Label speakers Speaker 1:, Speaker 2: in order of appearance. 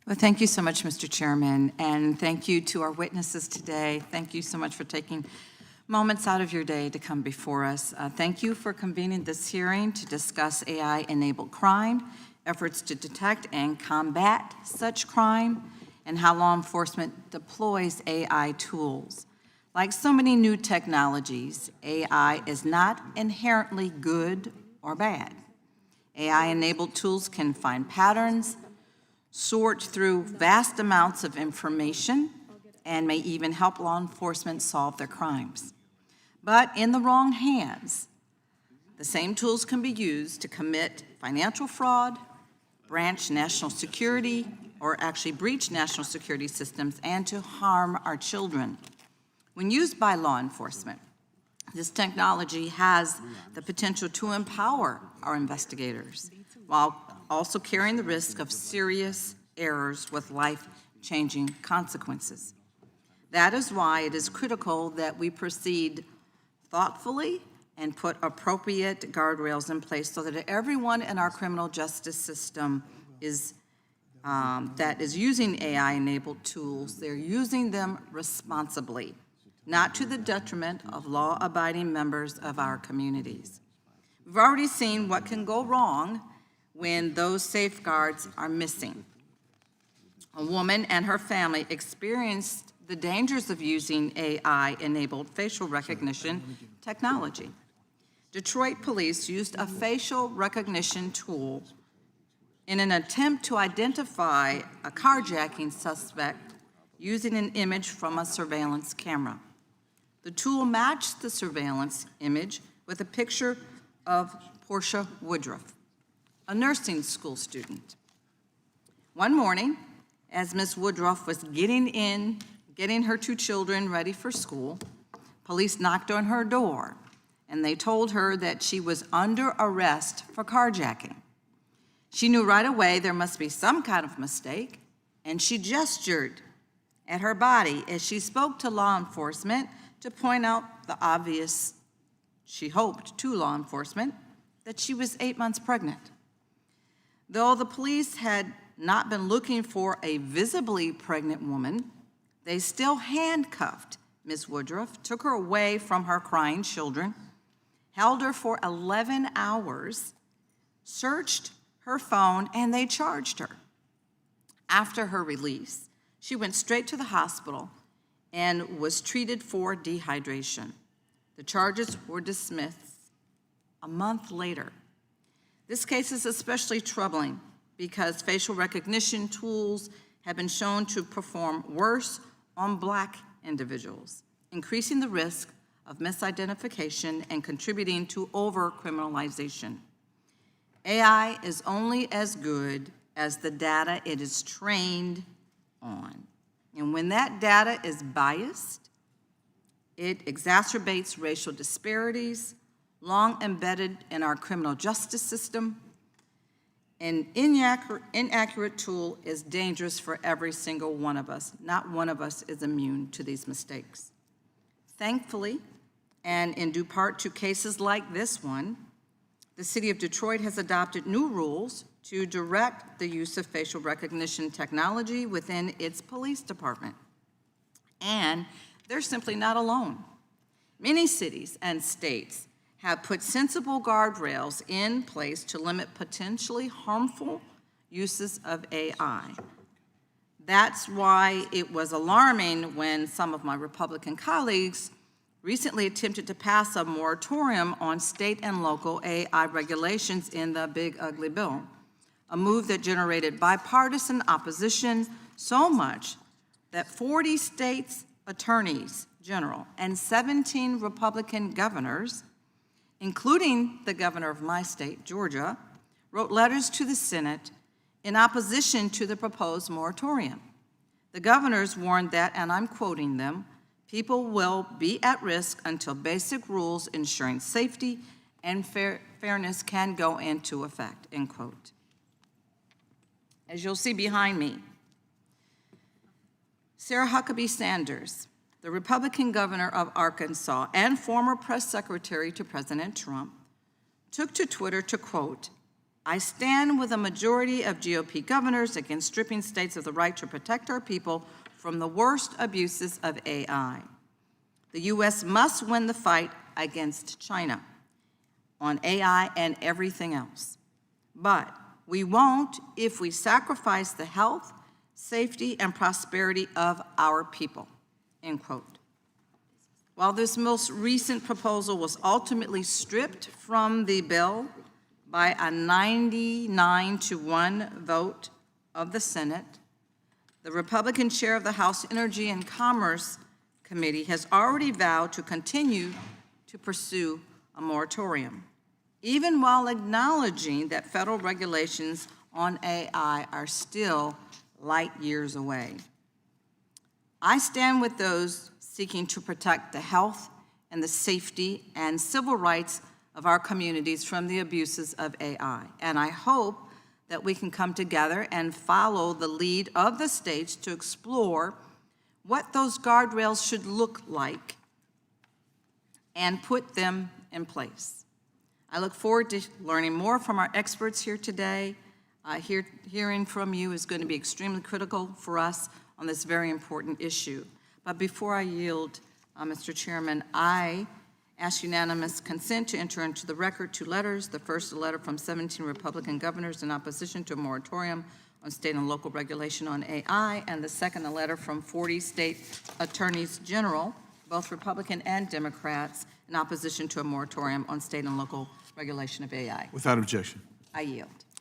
Speaker 1: Well, thank you so much, Mr. Chairman, and thank you to our witnesses today. Thank you so much for taking moments out of your day to come before us. Thank you for convening this hearing to discuss AI-enabled crime, efforts to detect and combat such crime, and how law enforcement deploys AI tools. Like so many new technologies, AI is not inherently good or bad. AI-enabled tools can find patterns, sort through vast amounts of information, and may even help law enforcement solve their crimes. But in the wrong hands, the same tools can be used to commit financial fraud, breach national security systems, and to harm our children. When used by law enforcement, this technology has the potential to empower our investigators while also carrying the risk of serious errors with life-changing consequences. That is why it is critical that we proceed thoughtfully and put appropriate guardrails in place so that everyone in our criminal justice system that is using AI-enabled tools, they're using them responsibly, not to the detriment of law-abiding members of our communities. We've already seen what can go wrong when those safeguards are missing. A woman and her family experienced the dangers of using AI-enabled facial recognition technology. Detroit police used a facial recognition tool in an attempt to identify a carjacking suspect using an image from a surveillance camera. The tool matched the surveillance image with a picture of Portia Woodruff, a nursing school student. One morning, as Ms. Woodruff was getting her two children ready for school, police knocked on her door and they told her that she was under arrest for carjacking. She knew right away there must be some kind of mistake, and she gestured at her body as she spoke to law enforcement to point out the obvious, she hoped, to law enforcement, that she was 8 months pregnant. Though the police had not been looking for a visibly pregnant woman, they still handcuffed Ms. Woodruff, took her away from her crying children, held her for 11 hours, searched her phone, and they charged her. After her release, she went straight to the hospital and was treated for dehydration. The charges were dismissed a month later. This case is especially troubling because facial recognition tools have been shown to perform worse on Black individuals, increasing the risk of misidentification and contributing to over-criminalization. AI is only as good as the data it is trained on. And when that data is biased, it exacerbates racial disparities, long embedded in our criminal justice system. An inaccurate tool is dangerous for every single one of us. Not one of us is immune to these mistakes. Thankfully, and in due part to cases like this one, the City of Detroit has adopted new rules to direct the use of facial recognition technology within its police department. And they're simply not alone. Many cities and states have put sensible guardrails in place to limit potentially harmful uses of AI. That's why it was alarming when some of my Republican colleagues recently attempted to pass a moratorium on state and local AI regulations in the Big Ugly Bill, a move that generated bipartisan opposition so much that 40 states' attorneys general and 17 Republican governors, including the governor of my state, Georgia, wrote letters to the Senate in opposition to the proposed moratorium. The governors warned that, and I'm quoting them, people will be at risk until basic rules ensuring safety and fairness can go into effect, end quote. As you'll see behind me, Sarah Huckabee Sanders, the Republican governor of Arkansas and former press secretary to President Trump, took to Twitter to quote, I stand with a majority of GOP governors against stripping states of the right to protect our people from the worst abuses of AI. The U.S. must win the fight against China on AI and everything else. But we won't if we sacrifice the health, safety, and prosperity of our people, end quote. While this most recent proposal was ultimately stripped from the bill by a 99-1 vote of the Senate, the Republican chair of the House Energy and Commerce Committee has already vowed to continue to pursue a moratorium, even while acknowledging that federal regulations on AI are still light years away. I stand with those seeking to protect the health and the safety and civil rights of our communities from the abuses of AI, and I hope that we can come together and follow the lead of the states to explore what those guardrails should look like and put them in place. I look forward to learning more from our experts here today. Hearing from you is going to be extremely critical for us on this very important issue. But before I yield, Mr. Chairman, I ask unanimous consent to enter into the record two letters. The first, a letter from 17 Republican governors in opposition to a moratorium on state and local regulation on AI, and the second, a letter from 40 state attorneys general, both Republican and Democrats, in opposition to a moratorium on state and local regulation of AI.
Speaker 2: Without objection.
Speaker 1: I yield.